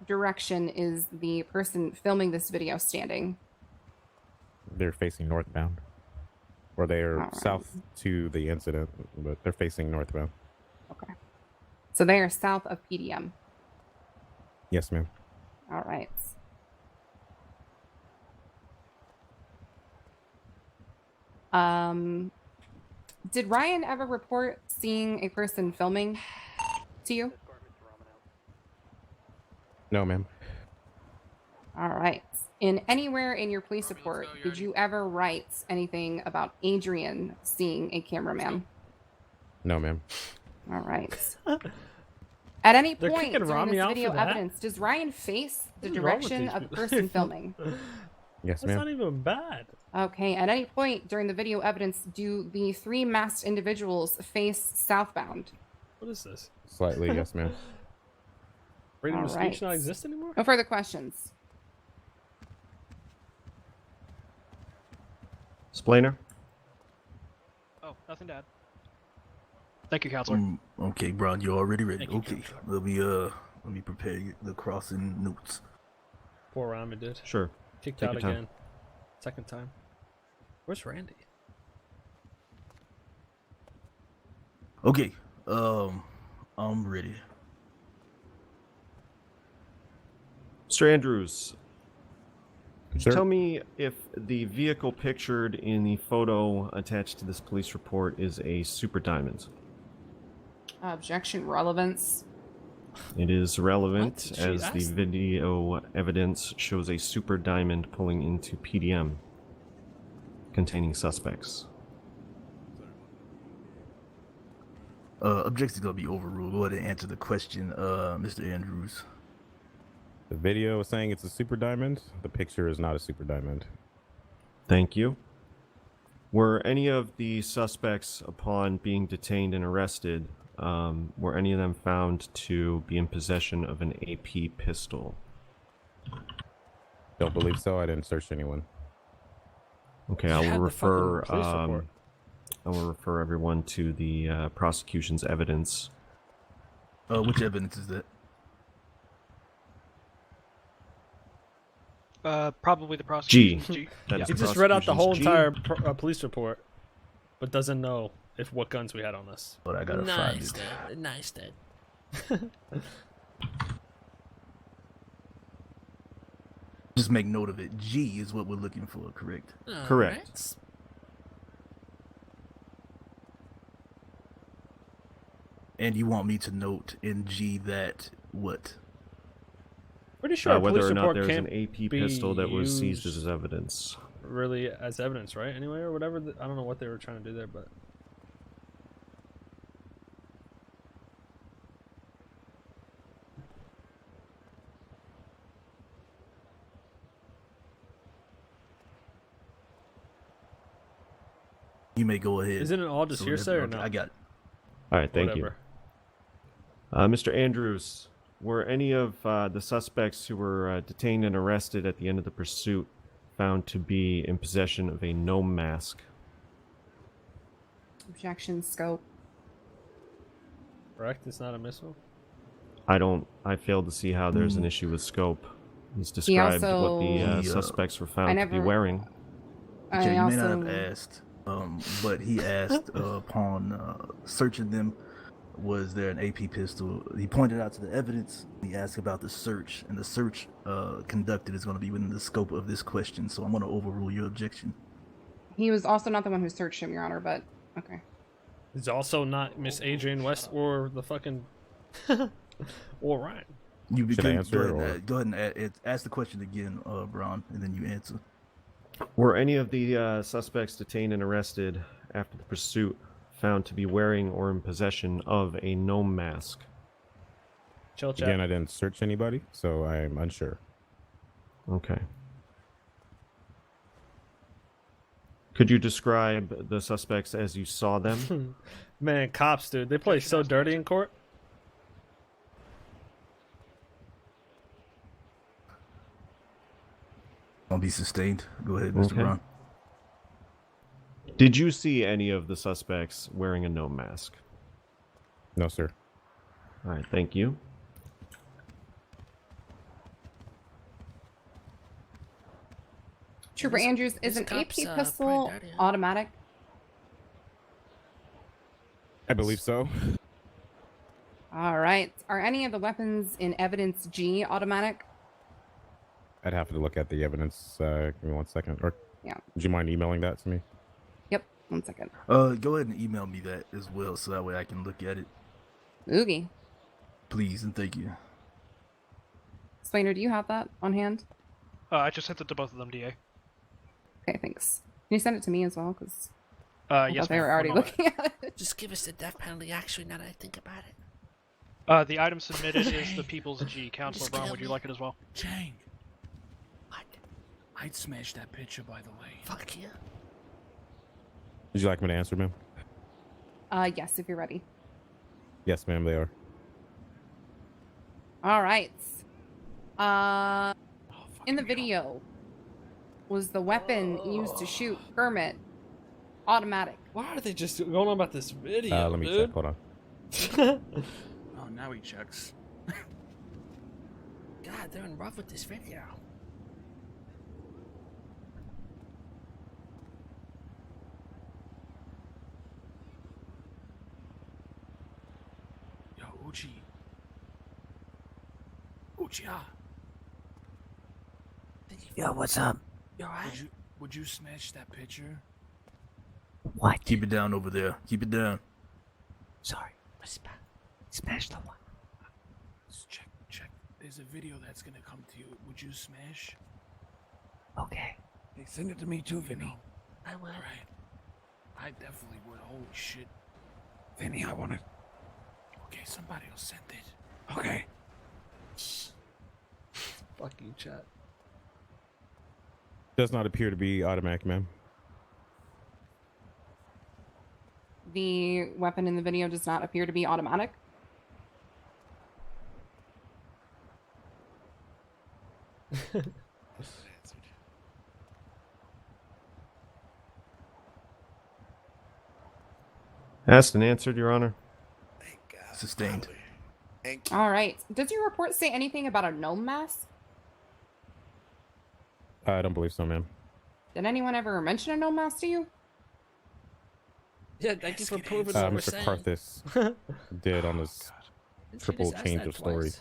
direction is the person filming this video standing? They're facing northbound. Or they're All right. south to the incident, but they're facing northbound. Okay. So they are south of PDM. Yes, ma'am. All right. Did Ryan ever report seeing a person filming to you? No, ma'am. All right. In anywhere in your police report, did you ever write anything about Adrian seeing a cameraman? No, ma'am. All right. At any They're point kicking during Rami this out video for that? evidence, does Ryan face the What's wrong with direction these of the people? person filming? Yes, That's ma'am. not even bad. Okay. At any point during the video evidence, do the three masked individuals face southbound? What is this? Slightly, yes, ma'am. Freedom of All speech right. not exist anymore? No further questions. Splainer? Oh, nothing to add. Thank you, Counselor. Okay, bro, you already ready? Thank you, Okay, Counselor. let me prepare the crossing notes. Poor Rami did. Sure. Kicked Take out your time. again. Second time. Where's Randy? Okay, I'm ready. Mr. Andrews, could you Sir? tell me if the vehicle pictured in the photo attached to this police report is a Super Diamond? Objection relevance. It is relevant She as the asked. video evidence shows a super diamond pulling into PDM containing suspects. Objection's gonna be overruled. Go ahead and answer the question, Mr. Andrews. The video is saying it's a super diamond. The picture is not a super diamond. Thank you. Were any of the suspects, upon being detained and arrested, were any of them found to be in possession of an AP pistol? Don't believe so. I didn't search anyone. Okay, I will refer everyone to the prosecution's evidence. Which evidence is that? Probably the prosecution's G. G. That is He the just read out the whole prosecution's entire police report, but doesn't know if what guns we had on us. But I gotta find it. Nice, Dad. Just make note of it. G is what we're looking for, correct? Correct. And you want me to note in G that what? Pretty sure a whether police or not report there's an can't AP be pistol that was seized used as evidence. really as evidence, right? Anyway, or whatever. I don't know what they were trying to do there, but You may go ahead. isn't it all just hearsay or no? I got it. All right, thank Whatever. you. Mr. Andrews, were any of the suspects who were detained and arrested at the end of the pursuit found to be in possession of a gnome mask? Objection, scope. Correct. It's not a missile. I failed to see how there's an issue with scope. He's described what the suspects were found to be wearing. Okay, you may not have asked, but he asked upon searching them, was there an AP pistol? He pointed out to the evidence. He asked about the search, and the search conducted is going to be within the scope of this question. So I'm going to overrule your objection. He was also not the one who searched him, Your Honor, but okay. It's also not Miss Adrian West or the fucking or Ryan. You Should I answer go ahead and ask the question again, Braun, and then you answer. Were any of the suspects detained and arrested after the pursuit found to be wearing or in possession of a gnome mask? Chill, chat. Again, I didn't search anybody, so I'm unsure. Okay. Could you describe the suspects as you saw them? Man, cops, dude, they play so dirty in court. Don't be sustained. Go ahead, Mr. Braun. Did you see any of the suspects wearing a gnome mask? No, sir. All right, thank you. Trooper Andrews, is an AP pistol automatic? I believe so. All right. Are any of the weapons in evidence G automatic? I'd have to look at the evidence. Give me 1 second. Or yeah. Would you mind emailing that to me? Yep. 1 second. Go ahead and email me that as well, so that way I can look at it. Oogie. Please and thank you. Swainer, do you have that on hand? I just sent it to both of them, DA. Okay, thanks. Can you send it to me as well? Because yes, they were already looking at it. Just give us the death penalty, actually, now that I think about it. The item submitted is the People's G. Counselor Brown, would you like it as well? Chang. What? I'd smash that picture, by the way. Fuck yeah. Would you like me to answer, ma'am? Yes, if you're ready. Yes, ma'am, they are. All right. In the video, was the weapon used to shoot Kermit automatic? Why are they just going on about this video, Let me dude? check. Hold on. Oh, now he checks. God, they're in love with this video. Yo, Uchiha. Yo, what's up? You alright? Would you smash that picture? What? Keep it down over there. Keep it down. Sorry. Whisper. Smash the one. Check. There's a video that's gonna come to you. Would you smash? Okay. Hey, send it to me too, Vinny. I will. Alright. I definitely would. Holy shit. Vinny, I want it. Okay, somebody will send it. Okay. Fuck you, chat. Does not appear to be automatic, ma'am. The weapon in the video does not appear to be automatic. Asked and answered, Your Honor. Sustained. All right. Does your report say anything about a gnome mask? I don't believe so, ma'am. Did anyone ever mention a gnome mask to you? Yeah, thank you for proving what we're Mr. saying. Karthus did on his triple just asked change that of story. twice.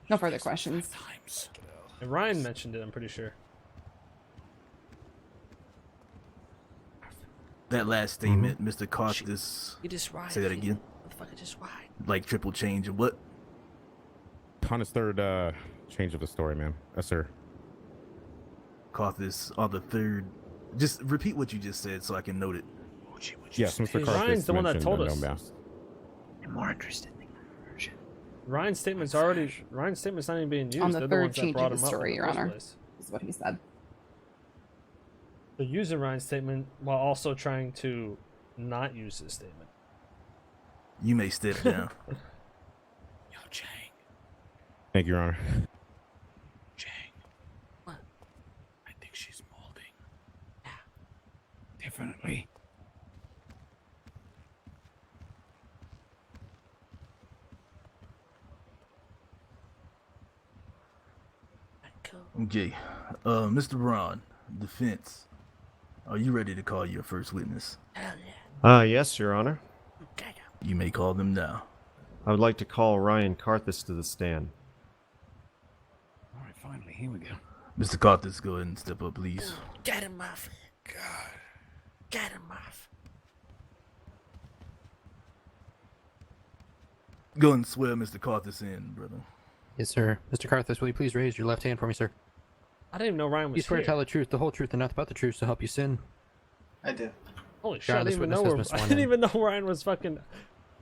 No further questions. And Ryan mentioned it, I'm pretty sure. That last statement, Mr. Karthus. You just right. Say that again. Motherfucker, just right. Like triple change of what? On his third change of the story, ma'am. Yes, sir. Karthus on the third. Just repeat what you just said so I can note it. Yes, Mr. Karthus Ryan's the one that mentioned told the us. gnome mask. I'm more interested in the version. Ryan's statement's not even being used. On the They're third ones that change brought of the him up in story, the Your first Honor, place. is what he said. They're using Ryan's statement while also trying to not use his statement. You may step down. Yo, Chang. Thank you, Your Honor. Chang. What? I think she's molding. Yeah. Definitely. Okay. Mr. Braun, defense. Are you ready to call your first witness? Hell yeah. Yes, Your Honor. You may call them now. I would like to call Ryan Karthus to the stand. Alright, finally, here we go. Mr. Karthus, go ahead and step up, please. Get him off. God. Get him off. Go and swear Mr. Karthus in, brother. Yes, sir. Mr. Karthus, will you please raise your left hand for me, sir? I didn't even know Ryan was You swear here. to tell the truth, the whole truth, and nothing but the truth to help you sin. I do. Holy shit! Your I Honor, didn't, this even know witness has been I sworn didn't in. even know Ryan was fucking.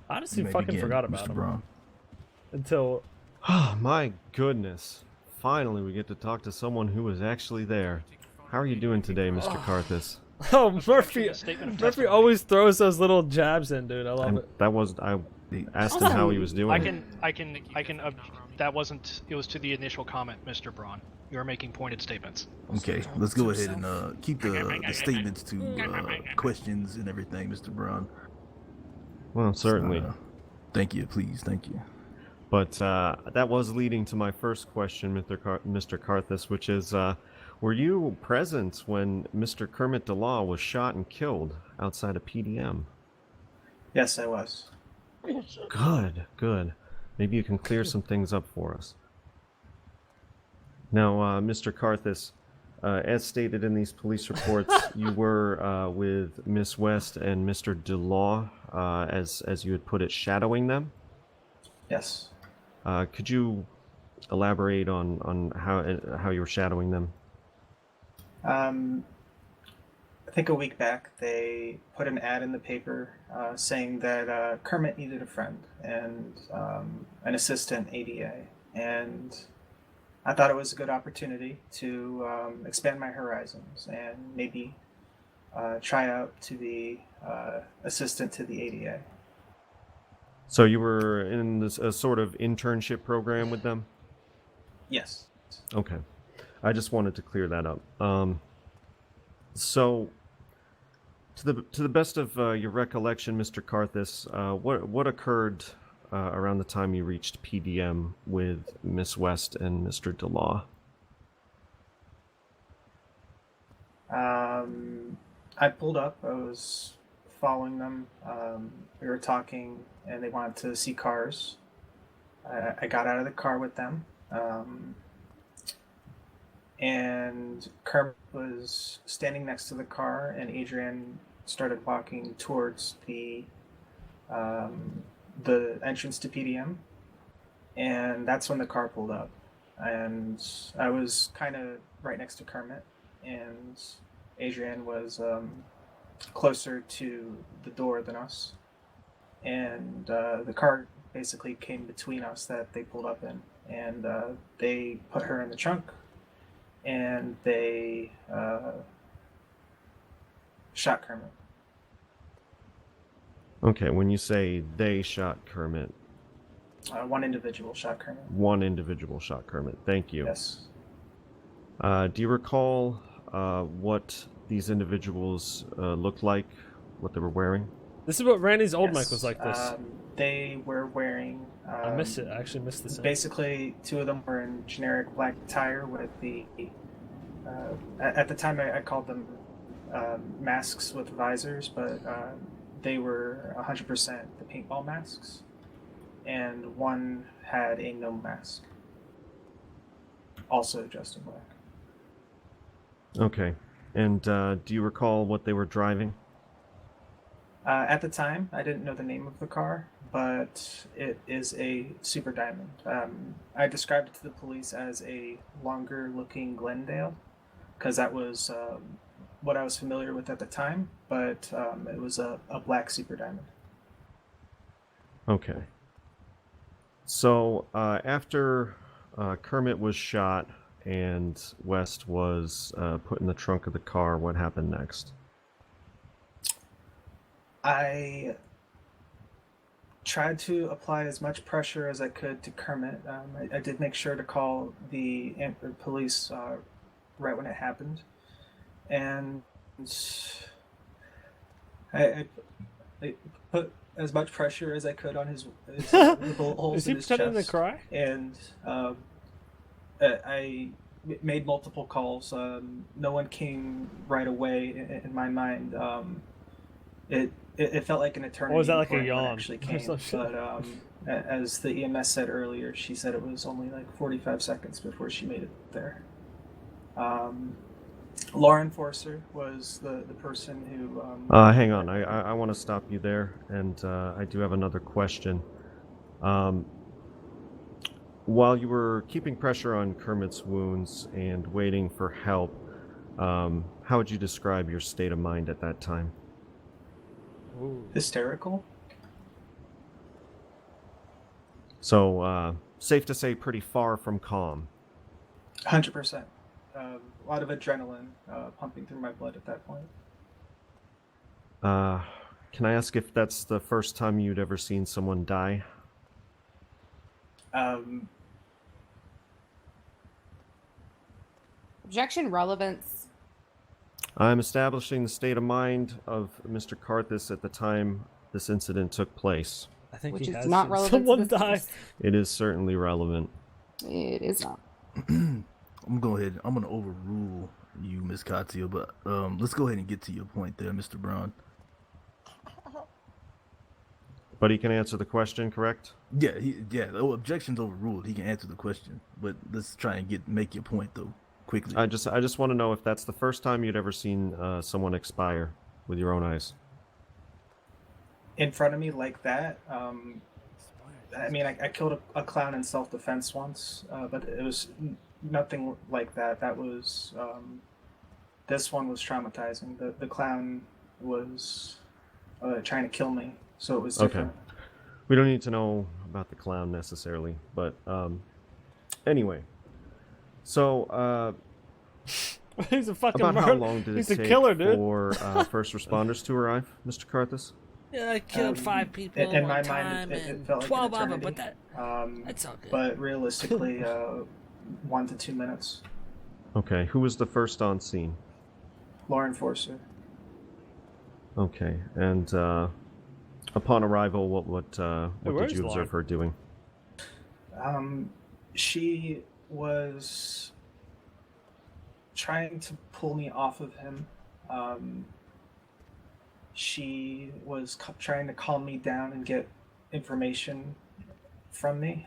I honestly You may fucking begin, forgot about Mr. him Braun. until. Oh, my goodness. Finally, we get to talk to someone who was actually there. How are you doing today, Mr. Karthus? Oh, Murphy! Statement of Murphy testimony. always throws those little jabs in, dude. I love it. That was I asked him how he was doing. I can. That wasn't. It was to the initial comment, Mr. Braun. You are making pointed statements. Okay, let's go ahead and keep the statements to questions and everything, Mr. Braun. Well, certainly. Thank you, please, thank you. But that was leading to my first question, Mr. Karthus, which is, were you present when Mr. Kermit DeLaw was shot and killed outside of PDM? Yes, I was. Good, good. Maybe you can clear some things up for us. Now, Mr. Karthus, as stated in these police reports, you were with Miss West and Mr. DeLaw, as you had put it, shadowing them? Yes. Could you elaborate on how you were shadowing them? I think a week back they put an ad in the paper saying that Kermit needed a friend and an assistant ADA, and I thought it was a good opportunity to expand my horizons and maybe try out to be assistant to the ADA. So you were in a sort of internship program with them? Yes. Okay. I just wanted to clear that up. So, to the best of your recollection, Mr. Karthus, what occurred around the time you reached PDM with Miss West and Mr. DeLaw? I pulled up. I was following them. We were talking, and they wanted to see cars. I got out of the car with them. And Kermit was standing next to the car, and Adrian started walking towards the entrance to PDM. and that's when the car pulled up. And I was kind of right next to Kermit, and Adrian was closer to the door than us. And the car basically came between us that they pulled up in, and they put her in the trunk, and they shot Kermit. Okay, when you say they shot Kermit, One individual shot Kermit. one individual shot Kermit. Thank you. Yes. Do you recall what these individuals looked like, what they were wearing? This is what Randy's old Yes. mic was like this. They were wearing. I missed it. I actually missed this. Basically, two of them were in generic black attire with the. At the time, I called them masks with visors, but they were 100% the paintball masks, and one had a no mask, also dressed in black. Okay. And do you recall what they were driving? At the time, I didn't know the name of the car, but it is a Super Diamond. I described it to the police as a longer-looking Glendale, because that was what I was familiar with at the time, but it was a black Super Diamond. Okay. So after Kermit was shot and West was put in the trunk of the car, what happened next? I tried to apply as much pressure as I could to Kermit. I did make sure to call the police right when it happened, and I put as much pressure as I could on his the bullet holes Is he in his pretending to chest. cry? And I made multiple calls. No one came right away in my mind. It felt like an eternity. Or was that like a before anyone yawn? actually Or came, some shit? but as the EMS said earlier, she said it was only like 45 seconds before she made it there. Law enforcer was the person who. Hang on, I want to stop you there, and I do have another question. While you were keeping pressure on Kermit's wounds and waiting for help, how would you describe your state of mind at that time? Hysterical. So, safe to say pretty far from calm. 100%. A lot of adrenaline pumping through my blood at that point. Can I ask if that's the first time you'd ever seen someone die? Objection relevance. I'm establishing the state of mind of Mr. Karthus at the time this incident took place. I think Which he is has not seen relevant to someone this die. case. It is certainly relevant. It is not. I'm gonna go ahead. I'm gonna overrule you, Miss Katya, but let's go ahead and get to your point there, Mr. Brown. But he can answer the question, correct? Yeah, the objection's overruled. He can answer the question, but let's try and make your point though quickly. I just want to know if that's the first time you'd ever seen someone expire with your own eyes. In front of me like that. I mean, I killed a clown in self-defense once, but it was nothing like that. That was this one was traumatizing. The clown was trying to kill me, so it was different. Okay. We don't need to know about the clown necessarily, but anyway. So, He's a fucking about how murderer. long did it He's a take killer, dude. for first responders to arrive, Mr. Karthus? Yeah, I killed 5 people In my one time mind, it and felt like 12 an of them, eternity. but that's all good. But realistically, 1 to 2 minutes. Okay, who was the first on scene? Law enforcer. Okay, and upon arrival, what where's did you observe her Lauren? doing? She was trying to pull me off of him. She was trying to calm me down and get information from me.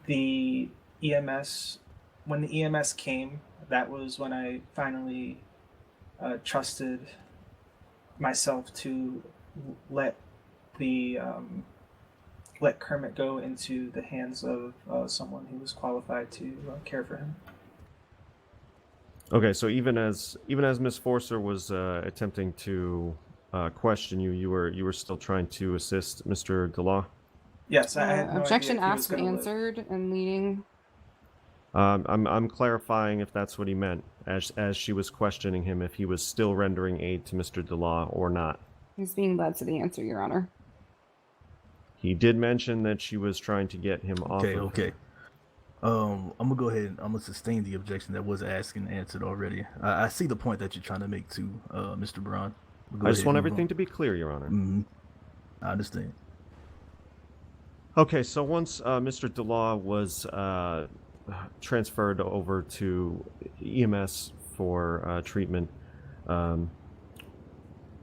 The EMS, when the EMS came, that was when I finally trusted myself to let the let Kermit go into the hands of someone who was qualified to care for him. Okay, so even as Miss Forcer was attempting to question you, you were still trying to assist Mr. DeLaw? Yes, I had no Objection idea if he was asked and gonna live. answered and leading. I'm clarifying if that's what he meant, as she was questioning him, if he was still rendering aid to Mr. DeLaw or not. He's being led to the answer, Your Honor. He did mention that she was trying to get him off of Okay. I'm gonna go ahead and I'm gonna sustain the objection that was asked and answered already. I see the point that you're trying to make too, Mr. Braun. I just want everything to be clear, Your Honor. I understand. Okay, so once Mr. DeLaw was transferred over to EMS for treatment,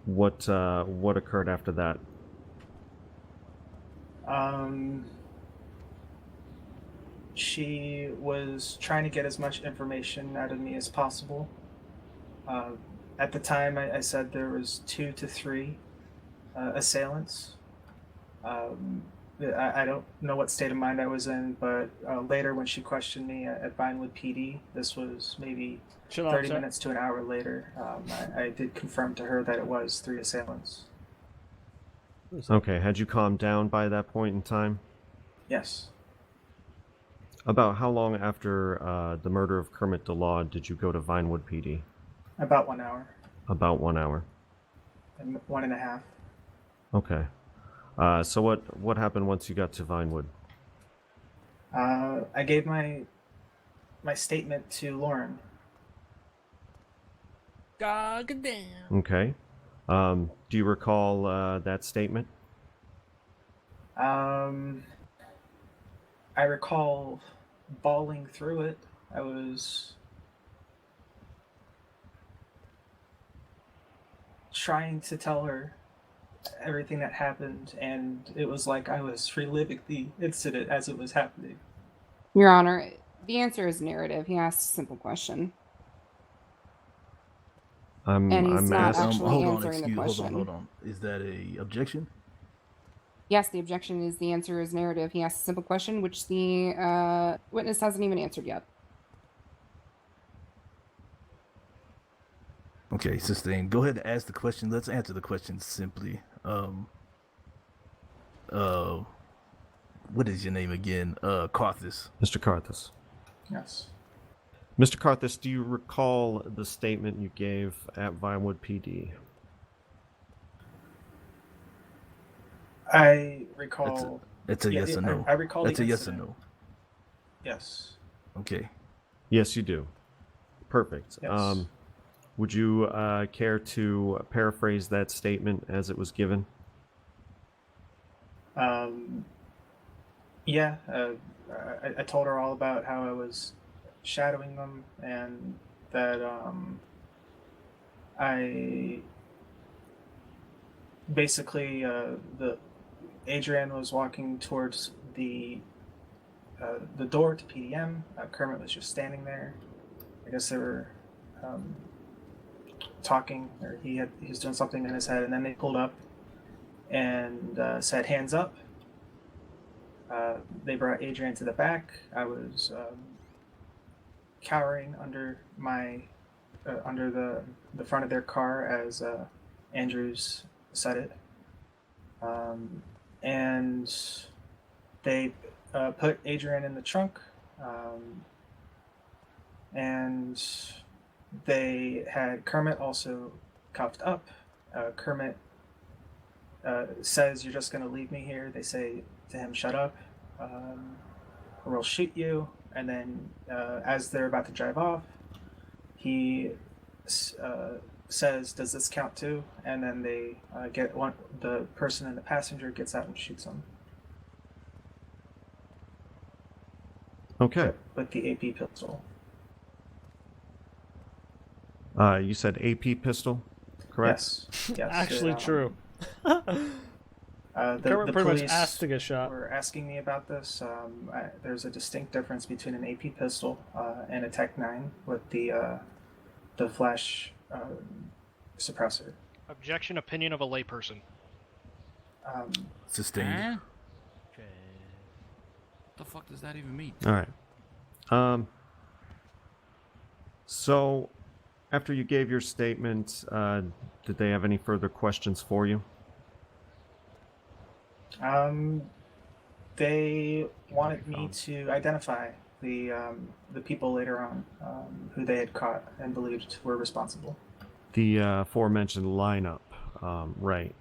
what occurred after that? She was trying to get as much information out of me as possible. At the time, I said there was 2 to 3 assailants. I don't know what state of mind I was in, but later when she questioned me at Vinewood PD, this was maybe 30 minutes to an hour later, I did confirm to her that it was 3 assailants. Okay, had you calmed down by that point in time? Yes. About how long after the murder of Kermit DeLaw did you go to Vinewood PD? About 1 hour. About 1 hour. And 1.5. Okay. So what happened once you got to Vinewood? I gave my statement to Lauren. God damn. Okay. Do you recall that statement? I recall bawling through it. I was trying to tell her everything that happened, and it was like I was reliving the incident as it was happening. Your Honor, the answer is narrative. He asked a simple question. And he's not actually answering the question. Hold on. Is that a objection? Yes, the objection is the answer is narrative. He asked a simple question, which the witness hasn't even answered yet. Okay, sustain. Go ahead and ask the question. Let's answer the question simply. What is your name again? Karthus. Mr. Karthus. Yes. Mr. Karthus, do you recall the statement you gave at Vinewood PD? I recall. It's a yes or no. I recall the It's a yes or incident. no. Yes. Okay. Yes, you do. Perfect. Yes. Would you care to paraphrase that statement as it was given? Yeah. I told her all about how I was shadowing them and that I basically the Adrian was walking towards the door to PDM. Kermit was just standing there. I guess they were talking, or he was doing something in his head, and then they pulled up and said hands up. They brought Adrian to the back. I was cowering under the front of their car as Andrews said it, and they put Adrian in the trunk, and they had Kermit also cuffed up. Kermit says, "You're just going to leave me here." They say to him, "Shut up, or we'll shoot you." And then as they're about to drive off, he says, "Does this count too?" And then they the person in the passenger gets out and shoots him. Okay. With the AP pistol. You said AP pistol, correct? Yes. Actually true. The pretty much police asked to get shot. were asking me about this. There's a distinct difference between an AP pistol and a Tech 9 with the flash suppressor. Objection, opinion of a layperson. Sustained. Okay. the fuck does that even mean? All right. So, after you gave your statement, did they have any further questions for you? They wanted me to identify the people later on who they had caught and believed were responsible. The aforementioned lineup, right.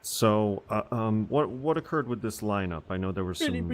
So, what occurred with this lineup? I know there were some